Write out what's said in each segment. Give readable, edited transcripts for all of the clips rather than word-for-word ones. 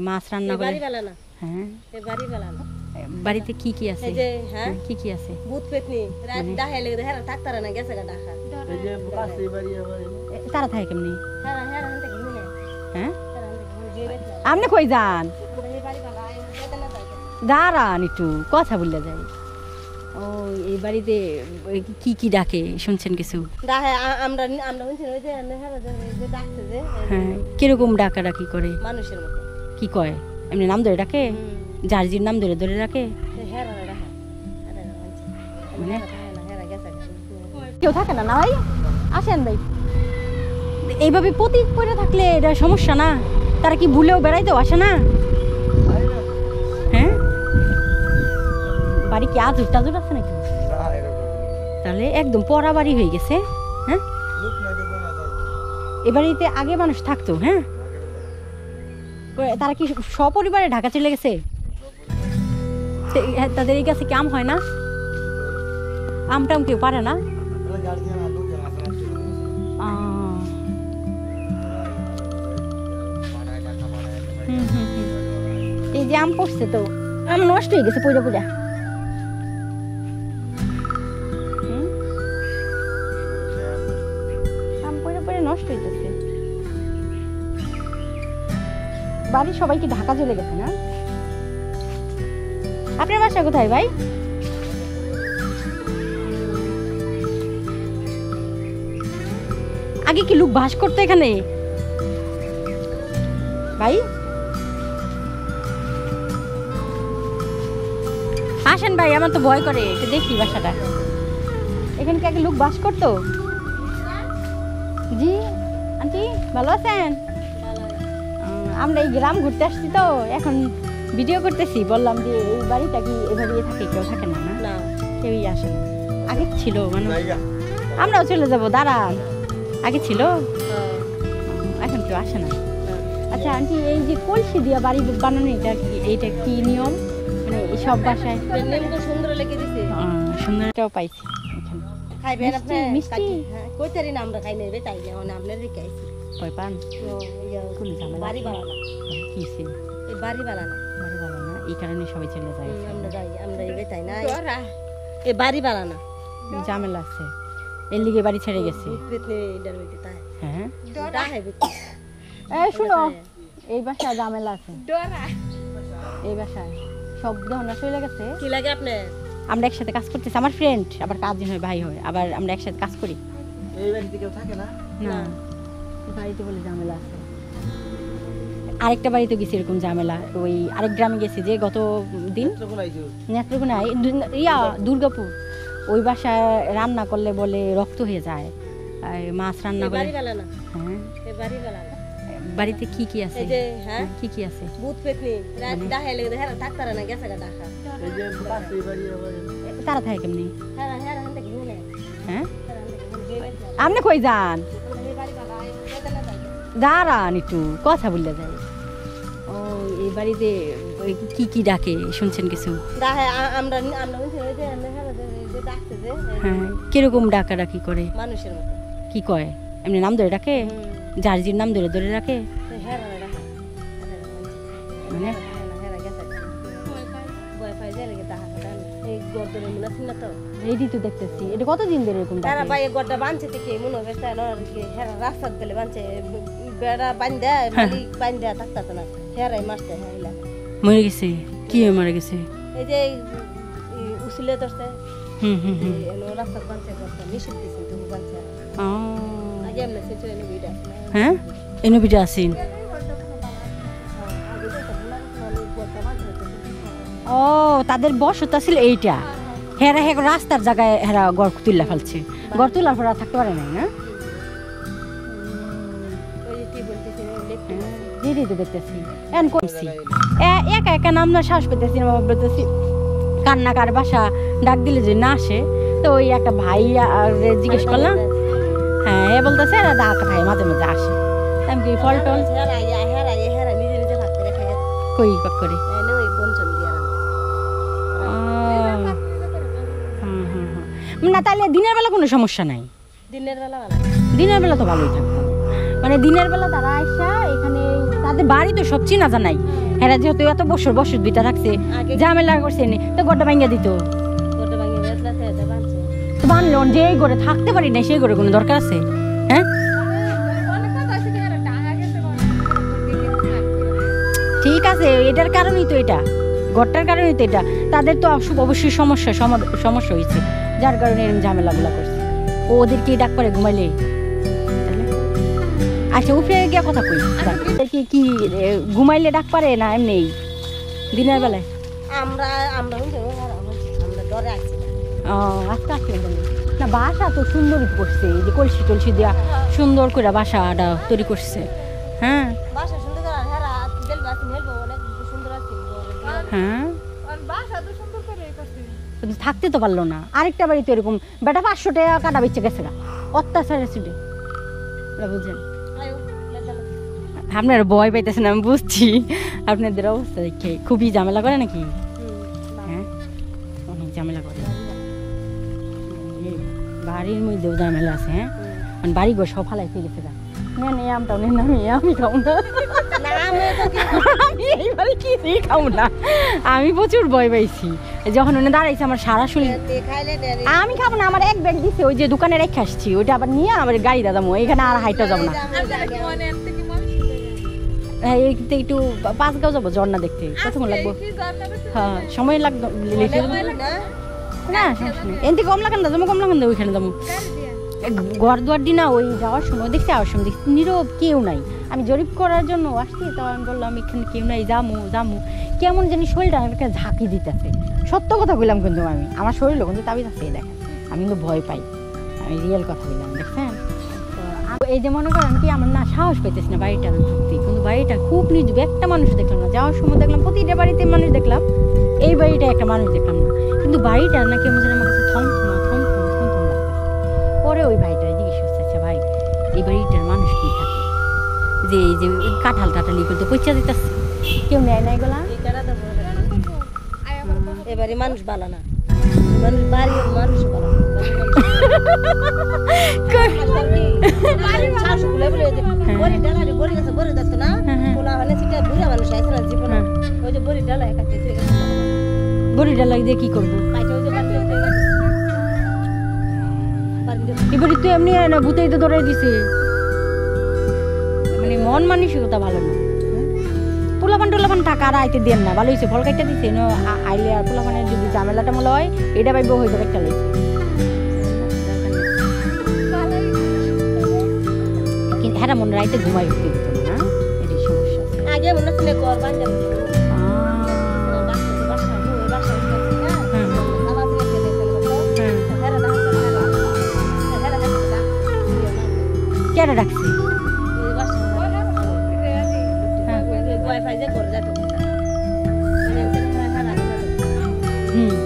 মাছ রান্না করে। হ্যাঁ বাড়িতে কি কি আছে? কি কি আছে? ভূত পেতনি রাত ডাহে লেগে হেরা থাকতারে না গেছে গা ঢাকা। এই যে পাশে বাড়ি আমার তারা থাকে কেমনি? হেরা হেরা হানতে কি মনে? হ্যাঁ আপনি কই যান? দাঁড়ান একটু কথা বললে যাই। ও এই বাড়িতে কি কি ডাকে শুনছেন কিছু? ডাহে আমরা আমরা শুনছি ওই যে হেরা যে ডাকছে যে হ্যাঁ কিরকম ডাকাডাকি করে? মানুষের মতো। কি কয় এমনি নাম ধরে ডাকে? জার্জির নাম ধরে ধরে ডাকে? হেরা ডাকে মানে হেরা গেছে কেউ থাকে না না ভাই? আসেন ভাই। এইভাবে প্রতীক করে থাকলে এটা সমস্যা না? তারা কি ভুলেও বেড়াইতেও আসে না? হ্যাঁ বাড়ি কি আজুর টাজুর আছে নাকি? তাহলে একদম পড়া বাড়ি হয়ে গেছে। হ্যাঁ এ বাড়িতে আগে মানুষ থাকতো। হ্যাঁ তারা কি সপরিবারে ঢাকা চলে গেছে? তাদের এই কাছে কি আম হয় না? আমটাম কেউ পারে না? এই যে আম পড়ছে তো আম নষ্ট হয়ে গেছে পুজো পুজা। আম পড়ে পড়ে নষ্ট হয়ে গেছে। বাড়ির সবাই কি ঢাকা চলে গেছে না? আপনার বাসা কোথায় ভাই? আগে কি লোক বাস করতো এখানে ভাই? আসেন ভাই আমার তো ভয় করে একটু দেখি বাসাটা। এখানে কি আগে লোক বাস করতো? জি আন্টি ভালো আছেন? আমরা এই গ্রাম ঘুরতে আসছি তো এখন ভিডিও করতেছি। বললাম যে এই বাড়িটা কি এভাবে থাকে? কেউ থাকে না? না কেউই আসে না। আগে ছিল মানে আমরাও চলে যাবো দাঁড়ান। আগে ছিল এখন কেউ আসে না। আচ্ছা আন্টি এই যে কলসি দিয়া বাড়ি বানানো এইটা কি নিয়ম? মানে সব বাসায় সুন্দর লেগে দিছে। সুন্দরটাও পাইছি এখানে। খাইবেন আপনি? মিষ্টি কইতারি না আমরা খাই নাই রে তাই না আপনার রেখে আইছি। কই পান? কোন ঝামেলা? বাড়ি বানানা কিছে? এই বাড়ি বানানা এই কারণে সবাই চলে যায়। আমরা এই তাই না এই বাড়ি বানানা ঝামেলা আছে এর লিগে বাড়ি ছেড়ে গেছে। হ্যাঁ এই শুনো এই বাসায় ঝামেলা আছে। এই বাসায় সব ধরনের চলে গেছে। কি লাগে আপনার? আমরা একসাথে কাজ করতেছি। আমার ফ্রেন্ড আবার কাজিন হয় ভাই হয় আবার আমরা একসাথে কাজ করি। এই বাড়িতে কেউ থাকে না? না বাড়িতে বলে ঝামেলা আছে। আরেকটা বাড়িতে গেছি এরকম ঝামেলা। ওই আরেক গ্রামে গেছি যে গত দিন নেত্রকোনা ইয়া দুর্গাপুর। ওই বাসায় রান্না করলে বলে রক্ত হয়ে যায়। মাছ রান্না করে। হ্যাঁ বাড়িতে কি কি আছে? কি কি আছে? ভূত পেতনি রাত ডাহে লেগে হেরা থাকতারে না গেছে গা ঢাকা। এই যে পাশে বাড়ি আমার তারা থাকে কেমনি? হেরা হেরা হানতে কি মনে? হ্যাঁ আপনি কই যান? দাঁড়ান একটু কথা বললে যাই। ও এই বাড়িতে কি কি ডাকে শুনছেন কিছু? ডাহে আমরা আমরা শুনছি ওই যে হেরা যে ডাকছে যে হ্যাঁ কিরকম ডাকাডাকি করে? মানুষের মতো। কি কয় এমনি নাম ধরে ডাকে? জার্জির নাম ধরে ধরে ডাকে? হেরা ডাকা মানে হেরা গেছে ভয় পাই যায় লাগে ডাকা এই গর্দনে মনে আছে না তো? এইটি তো দেখতেছি। এটা কতদিন ধরে এরকম ডাকে? তারা ভাই গর্দা বানছে থেকে মনে হবে না হেরা রাস্তা গেলে বানছে বেড়া বান্ধা মালিক বান্ধা থাকতো না হেরাই মারতে হাইলা মরে গেছে। কি মারা গেছে? এই যে উসিলে ধরছে রাস্তা বানছে গর্দা নিষেধ দিছে তো বানছে। আগে এমনি সেটা এনে ভিড় আছে। হ্যাঁ এনে ভিড় আছেন। ও তাদের বসত ছিল এইটা। হেরা হে রাস্তার জায়গায় হেরা গড় তুললা ফেলছে। গড় তুলার পর থাকতে পারে নাই না? দেখতেছি এখন করছি একা একা নাম না শ্বাস পেতেছি না বলতেছি কান্না কার বাসা ডাক দিলে যদি না আসে তো ওই একটা ভাই জিজ্ঞেস করলাম। হ্যাঁ এ বলতেছে দাঁত খাই মাঝে মাঝে আসে। আমি কি ফল টল কই পাক করে না তাহলে দিনের বেলা কোনো সমস্যা নাই। দিনের বেলা তো ভালোই থাকবে। মানে দিনের বেলা তারা আসা এখানে তাদের বাড়ি তো সব চিনা জানাই হেরা যেহেতু এত বছর বছর দুইটা রাখছে ঝামেলা করছে নি তো ঘরটা ভাঙিয়ে দিত গোটা ভাঙে বেতলা থেকে বাঁচছে তো বানলো যে ঘরে থাকতে পারি না সেই ঘরে কোনো দরকার আছে হ্যাঁ ঠিক আছে এটার কারণেই তো এটা ঘরটার কারণেই তো এটা তাদের তো অবশ্যই সমস্যা হয়েছে যার কারণে এরকম ঝামেলাগুলা করছে ও ওদেরকে ডাক পারে ঘুমাইলে আচ্ছা উপরে গিয়ে কথা কই কি কি ঘুমাইলে ডাক পারে না এমনি দিনের বেলায় আমরা আমরা ডরে আছি ও আস্তে আস্তে না বাসা তো সুন্দরই করছে এই যে কলসি টলসি দেওয়া সুন্দর করে বাসাটা তৈরি করছে হ্যাঁ বাসা সুন্দর করে হেরা দিল বাসি হেলবো অনেক সুন্দর আছে হ্যাঁ বাসা তো সুন্দর করে করছে কিন্তু থাকতে তো পারলো না আরেকটা বাড়ি তো এরকম বেটা 500 টাকা কাটা বেঁচে গেছে গা অত্যাচারের ছুটে বুঝছেন আয়ো লেদাল আপনার ভয় পাইতেছেন আমি বুঝছি আপনাদের অবস্থা দেখে খুবই ঝামেলা করে নাকি হ্যাঁ অনেক ঝামেলা করে বাড়ির মধ্যেও ঝামেলা আছে হ্যাঁ মানে বাড়ি ঘর সব ফালাইতে গেছে গা নেই আমটাও নেন আমি খাও না আমি এইবার কিছুই খাও না আমি প্রচুর ভয় পাইছি যখন উনি দাঁড়াইছে আমার সারা শরীর আমি খাবো না আমার এক ব্যাগ দিছে ওই যে দোকানে রেখে আসছি ওইটা আবার নিয়ে আবার গাড়ি দাদামো এখানে আর হাইটা যাবো না হ্যাঁ এইতে একটু 5 গাঁও যাবো ঝর্ণা দেখতে কতক্ষণ লাগবো হ্যাঁ সময় লাগবে না সমস্যা নেই এনতে কম লাগান না যাবো কম লাগান ওইখানে যাবো ঘর দুয়ার দিই না ওই যাওয়ার সময় দেখছি আওয়ার সময় দেখছি নীরব কেউ নাই আমি জরিপ করার জন্য আসছি তো আমি বললাম এখানে কেউ নাই যামু কেমন জানি শরীরটা একটা ঝাঁকি দিতেছে সত্য কথা বললাম কিন্তু আমি আমার শরীরও কিন্তু তাবিজ আছে দেখেন আমি কিন্তু ভয় পাই আমি রিয়েল কথা বললাম দেখছেন তো এই যে মনে করেন কি আমার না সাহস পাইতেছি না বাড়িটা ঢুকতে কিন্তু বাড়িটা খুব নির্জীব একটা মানুষ দেখলাম না যাওয়ার সময় দেখলাম প্রতিটা বাড়িতে মানুষ দেখলাম এই বাড়িটা একটা মানুষ দেখলাম না কিন্তু বাড়িটা না কেমন যেন আমার কাছে থম লাগতেছে পরে ওই ভাইটা জিজ্ঞেস করছে আচ্ছা ভাই এই বাড়িটার মানুষ কি থাকে যে এই যে কাঁঠাল টাঠালি করতে পয়সা দিতেছে কেউ নেয় না এগুলা এবারে মানুষ ভালো না মানুষ বাড়ি মানুষ ভালো বড়ি ডালা দিয়ে কি করবো এবারে তো এমনি না ভূতেই তো ধরে দিছে মানে মন মানসিকতা ভালো না পোলাপান টাকা আর আইতে দেন না ভালো হয়েছে ফল কাইটা দিছে আইলে আর পোলাপানের যদি ঝামেলাটা মনে হয় এটা পাইব হয়ে যাবে একটা লেগেছে কিন্তু হ্যাঁ মনে রাইতে ঘুমাই উঠতে দিত না এটাই সমস্যা আগে মনে ছিল কর বান্ধব কেন রাখছি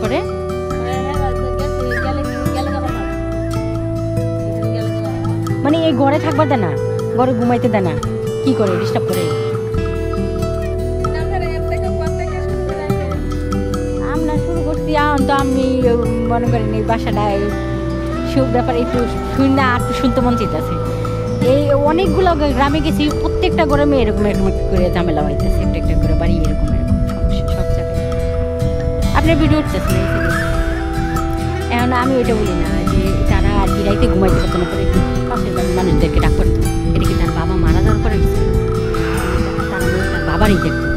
পরে মানে এই ঘরে থাকবা দেয় না ঘরে ঘুমাইতে দেয় না কি করে ডিস্টার্ব করে আমরা শুরু করছি এখন তো আমি মনে করেন এই বাসাটায় ব্যাপারে একটু শুনি না একটু শুনতে মন চাইতেছে এই অনেকগুলো গ্রামে গেছি প্রত্যেকটা গ্রামে এরকম করে ঝামেলা হইতেছে একটা করে বাড়ি এরকম সমস্যা সব জায়গায় আপনার ভিডিও উঠতেছে এখন আমি ওইটা বলি না যে তারা আর বিরাইতে ঘুমাইতে পারতো না করে পাশের বাড়ির মানুষদেরকে ডাক করতো এটা কি তার বাবা মারা যাওয়ার পরে তার বাবারই দেখতো